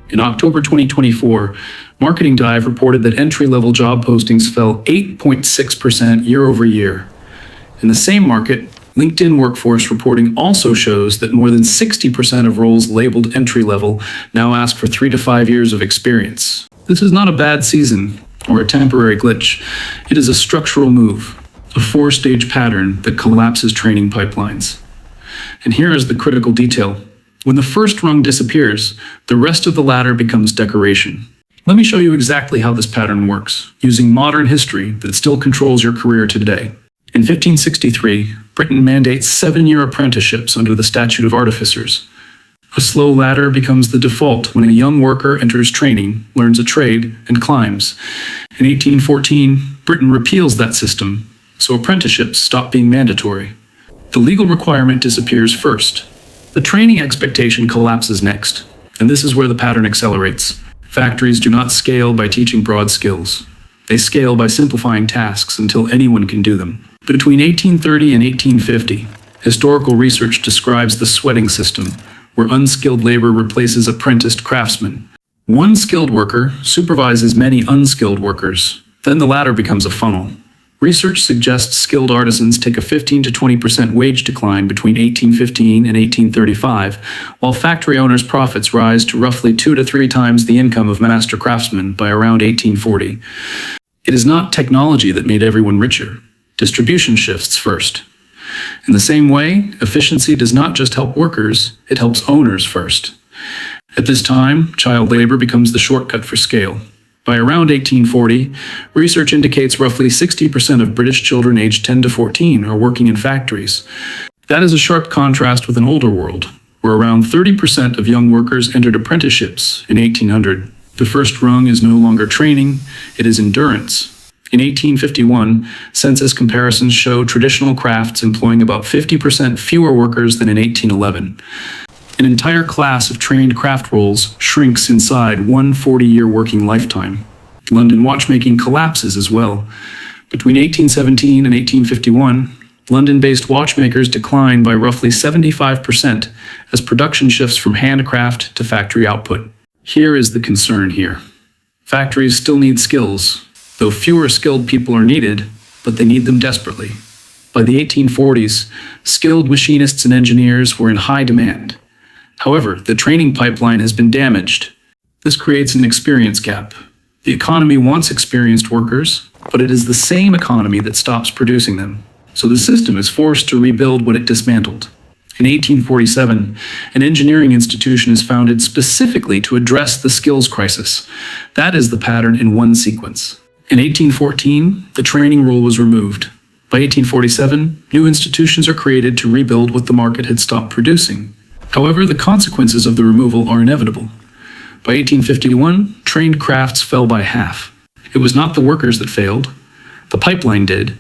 In October 2024, Marketing Dive reported that entry-level job postings fell 8.6% year over year. In the same market, LinkedIn Workforce reporting also shows that more than 60% of roles labeled entry-level now ask for 3 to 5 years of experience. This is not a bad season or a temporary glitch. It is a structural move, a 4-stage pattern that collapses training pipelines. And here is the critical detail. When the first rung disappears, the rest of the ladder becomes decoration. Let me show you exactly how this pattern works, using modern history that still controls your career today. In 1563, Britain mandates 7-year apprenticeships under the Statute of Artificers. A slow ladder becomes the default when a young worker enters training, learns a trade, and climbs. In 1814, Britain repeals that system, so apprenticeships stop being mandatory. The legal requirement disappears first. The training expectation collapses next, and this is where the pattern accelerates. Factories do not scale by teaching broad skills. They scale by simplifying tasks until anyone can do them. Between 1830 and 1850, historical research describes the sweating system, where unskilled labor replaces apprenticed craftsmen. One skilled worker supervises many unskilled workers. Then the ladder becomes a funnel. Research suggests skilled artisans take a 15 to 20% wage decline between 1815 and 1835, while factory owners' profits rise to roughly 2 to 3 times the income of master craftsmen by around 1840. It is not technology that made everyone richer. Distribution shifts first. In the same way, efficiency does not just help workers, it helps owners first. At this time, child labor becomes the shortcut for scale. By around 1840, research indicates roughly 60% of British children aged 10 to 14 are working in factories. That is a sharp contrast with an older world, where around 30% of young workers entered apprenticeships in 1800. The first rung is no longer training, it is endurance. In 1851, census comparisons show traditional crafts employing about 50% fewer workers than in 1811. An entire class of trained craft roles shrinks inside one 40-year working lifetime. London watchmaking collapses as well. Between 1817 and 1851, London-based watchmakers decline by roughly 75% as production shifts from handcraft to factory output. Here is the concern here. Factories still need skills, though fewer skilled people are needed, but they need them desperately. By the 1840s, skilled machinists and engineers were in high demand. However, the training pipeline has been damaged. This creates an experience gap. The economy wants experienced workers, but it is the same economy that stops producing them. So the system is forced to rebuild what it dismantled. In 1847, an engineering institution is founded specifically to address the skills crisis. That is the pattern in one sequence. In 1814, the training rule was removed. By 1847, new institutions are created to rebuild what the market had stopped producing. However, the consequences of the removal are inevitable. By 1851, trained crafts fell by half. It was not the workers that failed. The pipeline did.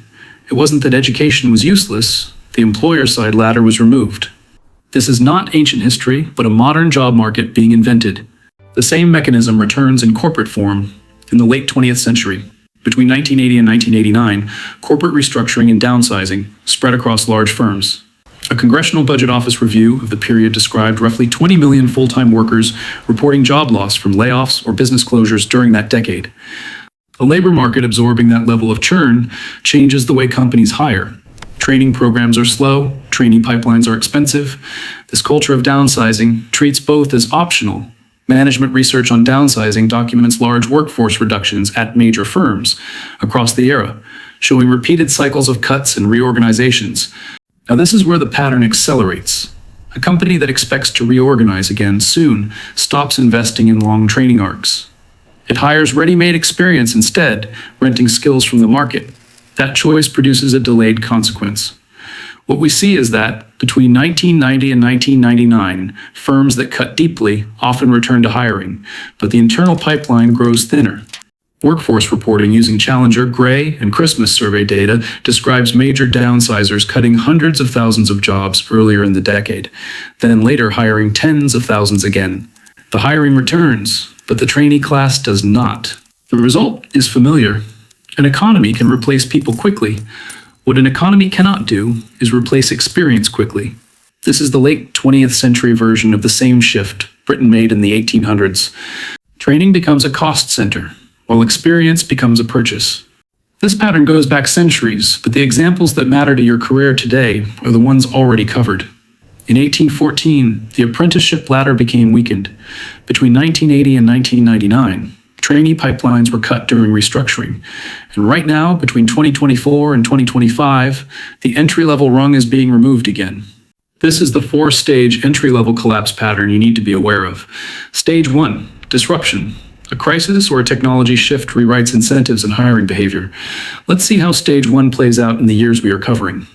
It wasn't that education was useless. The employer-side ladder was removed. This is not ancient history, but a modern job market being invented. The same mechanism returns in corporate form in the late 20th century. Between 1980 and 1989, corporate restructuring and downsizing spread across large firms. A Congressional Budget Office review of the period described roughly 20 million full-time workers reporting job loss from layoffs or business closures during that decade. The labor market absorbing that level of churn changes the way companies hire. Training programs are slow, training pipelines are expensive. This culture of downsizing treats both as optional. Management research on downsizing documents large workforce reductions at major firms across the era, showing repeated cycles of cuts and reorganizations. Now this is where the pattern accelerates. A company that expects to reorganize again soon stops investing in long training arcs. It hires ready-made experience instead, renting skills from the market. That choice produces a delayed consequence. What we see is that between 1990 and 1999, firms that cut deeply often return to hiring, but the internal pipeline grows thinner. Workforce reporting using Challenger, Gray, and Christmas survey data describes major downsizers cutting hundreds of thousands of jobs earlier in the decade, then later hiring tens of thousands again. The hiring returns, but the trainee class does not. The result is familiar. An economy can replace people quickly. What an economy cannot do is replace experience quickly. This is the late 20th century version of the same shift, Britain made in the 1800s. Training becomes a cost center, while experience becomes a purchase. This pattern goes back centuries, but the examples that matter to your career today are the ones already covered. In 1814, the apprenticeship ladder became weakened. Between 1980 and 1999, trainee pipelines were cut during restructuring. And right now, between 2024 and 2025, the entry-level rung is being removed again. This is the four-stage entry-level collapse pattern you need to be aware of. Stage 1, disruption. A crisis or a technology shift rewrites incentives and hiring behavior. Let's see how stage 1 plays out in the years we are covering.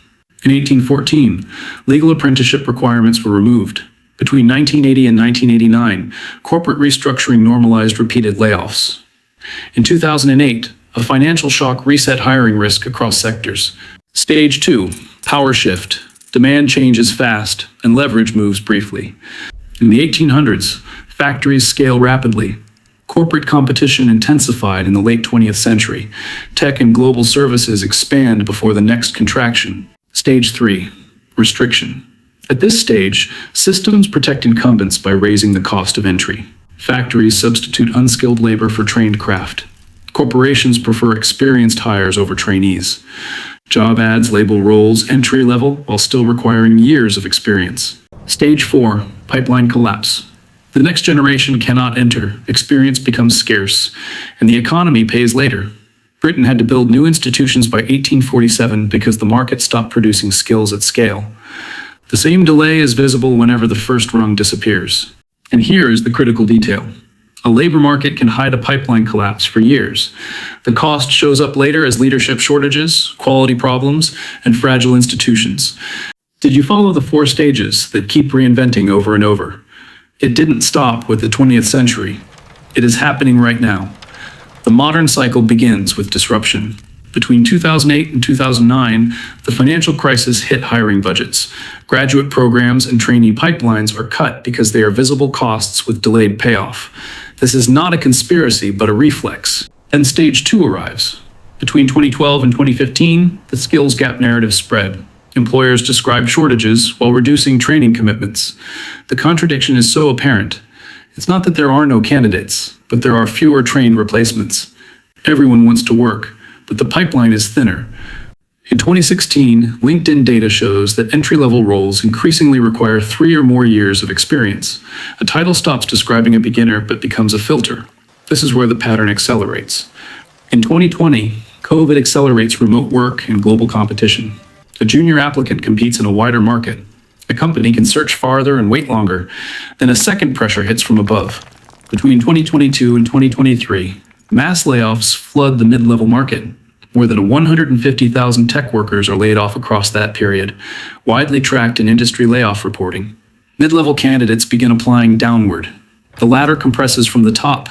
In 1814, legal apprenticeship requirements were removed. Between 1980 and 1989, corporate restructuring normalized repeated layoffs. In 2008, a financial shock reset hiring risk across sectors. Stage 2, power shift. Demand changes fast, and leverage moves briefly. In the 1800s, factories scale rapidly. Corporate competition intensified in the late 20th century. Tech and global services expand before the next contraction. Stage 3, restriction. At this stage, systems protect incumbents by raising the cost of entry. Factories substitute unskilled labor for trained craft. Corporations prefer experienced hires over trainees. Job ads label roles entry level while still requiring years of experience. Stage 4, pipeline collapse. The next generation cannot enter, experience becomes scarce, and the economy pays later. Britain had to build new institutions by 1847 because the market stopped producing skills at scale. The same delay is visible whenever the first rung disappears. And here is the critical detail. A labor market can hide a pipeline collapse for years. The cost shows up later as leadership shortages, quality problems, and fragile institutions. Did you follow the four stages that keep reinventing over and over? It didn't stop with the 20th century. It is happening right now. The modern cycle begins with disruption. Between 2008 and 2009, the financial crisis hit hiring budgets. Graduate programs and trainee pipelines are cut because they are visible costs with delayed payoff. This is not a conspiracy, but a reflex. Then stage 2 arrives. Between 2012 and 2015, the skills gap narrative spread. Employers describe shortages while reducing training commitments. The contradiction is so apparent. It's not that there are no candidates, but there are fewer trained replacements. Everyone wants to work, but the pipeline is thinner. In 2016, LinkedIn data shows that entry-level roles increasingly require 3 or more years of experience. A title stops describing a beginner but becomes a filter. This is where the pattern accelerates. In 2020, COVID accelerates remote work and global competition. A junior applicant competes in a wider market. A company can search farther and wait longer. Then a second pressure hits from above. Between 2022 and 2023, mass layoffs flood the mid-level market. More than 150,000 tech workers are laid off across that period, widely tracked in industry layoff reporting. Mid-level candidates begin applying downward. The ladder compresses from the top.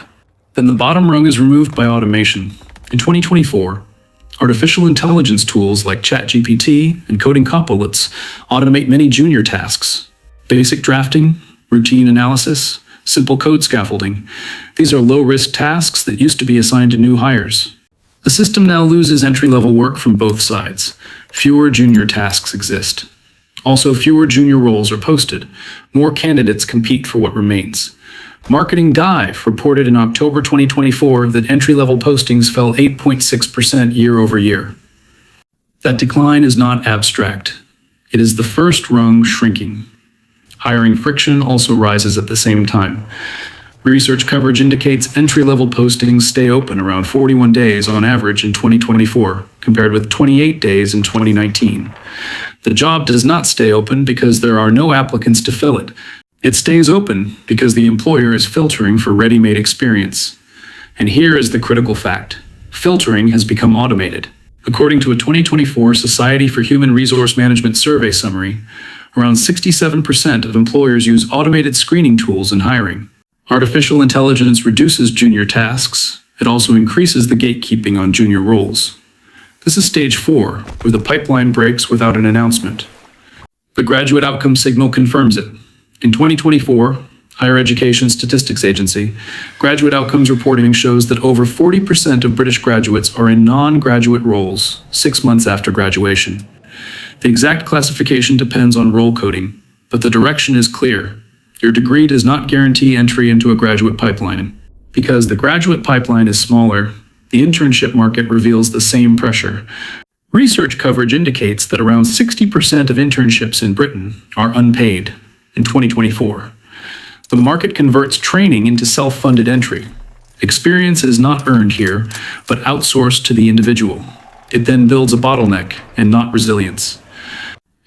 Then the bottom rung is removed by automation. In 2024, artificial intelligence tools like ChatGPT and coding copilots automate many junior tasks. Basic drafting, routine analysis, simple code scaffolding. These are low-risk tasks that used to be assigned to new hires. The system now loses entry-level work from both sides. Fewer junior tasks exist. Also, fewer junior roles are posted. More candidates compete for what remains. Marketing Dive reported in October 2024 that entry-level postings fell 8.6% year over year. That decline is not abstract. It is the first rung shrinking. Hiring friction also rises at the same time. Research coverage indicates entry-level postings stay open around 41 days on average in 2024, compared with 28 days in 2019. The job does not stay open because there are no applicants to fill it. It stays open because the employer is filtering for ready-made experience. And here is the critical fact. Filtering has become automated. According to a 2024 Society for Human Resource Management survey summary, around 67% of employers use automated screening tools in hiring. Artificial intelligence reduces junior tasks. It also increases the gatekeeping on junior roles. This is stage 4, where the pipeline breaks without an announcement. The graduate outcome signal confirms it. In 2024, Higher Education Statistics Agency, graduate outcomes reporting shows that over 40% of British graduates are in non-graduate roles 6 months after graduation. The exact classification depends on role coding, but the direction is clear. Your degree does not guarantee entry into a graduate pipeline. Because the graduate pipeline is smaller, the internship market reveals the same pressure. Research coverage indicates that around 60% of internships in Britain are unpaid in 2024. The market converts training into self-funded entry. Experience is not earned here, but outsourced to the individual. It then builds a bottleneck and not resilience.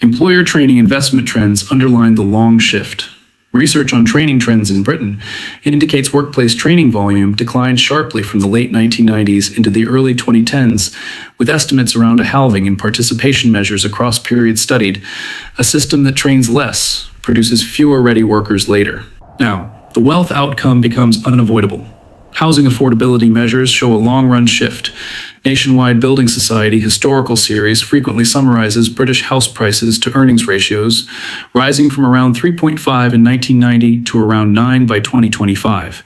Employer training investment trends underline the long shift. Research on training trends in Britain indicates workplace training volume declined sharply from the late 1990s into the early 2010s, with estimates around a halving in participation measures across periods studied. A system that trains less produces fewer ready workers later. Now, the wealth outcome becomes unavoidable. Housing affordability measures show a long-run shift. Nationwide Building Society historical series frequently summarizes British house prices to earnings ratios, rising from around 3.5 in 1990 to around 9 by 2025.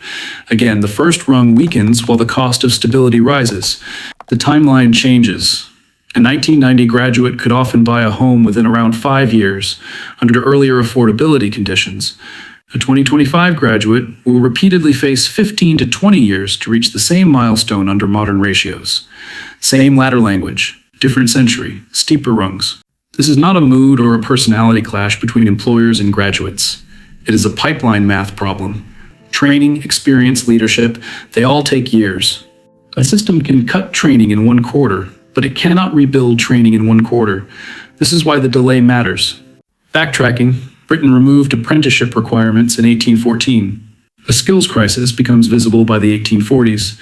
Again, the first rung weakens while the cost of stability rises. The timeline changes. A 1990 graduate could often buy a home within around 5 years, under earlier affordability conditions. A 2025 graduate will repeatedly face 15 to 20 years to reach the same milestone under modern ratios. Same ladder language, different century, steeper rungs. This is not a mood or a personality clash between employers and graduates. It is a pipeline math problem. Training, experience, leadership, they all take years. A system can cut training in 1 quarter, but it cannot rebuild training in 1 quarter. This is why the delay matters. Backtracking, Britain removed apprenticeship requirements in 1814. A skills crisis becomes visible by the 1840s.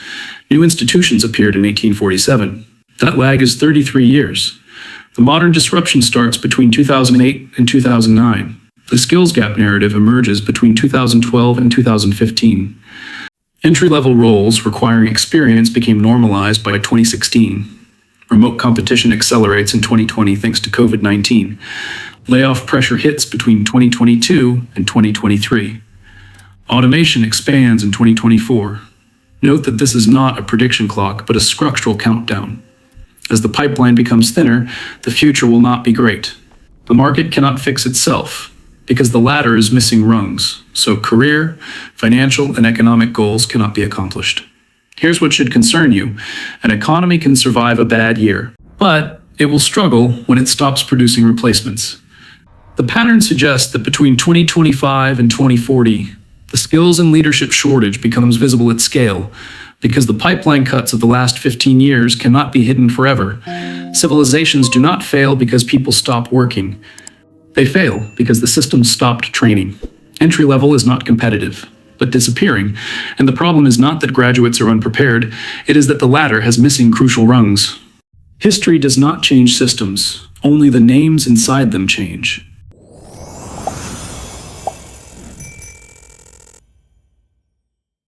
New institutions appeared in 1847. That lag is 33 years. The modern disruption starts between 2008 and 2009. The skills gap narrative emerges between 2012 and 2015. Entry-level roles requiring experience became normalized by 2016. Remote competition accelerates in 2020 thanks to COVID-19. Layoff pressure hits between 2022 and 2023. Automation expands in 2024. Note that this is not a prediction clock, but a structural countdown. As the pipeline becomes thinner, the future will not be great. The market cannot fix itself, because the ladder is missing rungs, so career, financial, and economic goals cannot be accomplished. Here's what should concern you. An economy can survive a bad year, but it will struggle when it stops producing replacements. The pattern suggests that between 2025 and 2040, the skills and leadership shortage becomes visible at scale, because the pipeline cuts of the last 15 years cannot be hidden forever. Civilizations do not fail because people stop working. They fail because the system stopped training. Entry level is not competitive, but disappearing, and the problem is not that graduates are unprepared, it is that the ladder has missing crucial rungs. History does not change systems, only the names inside them change.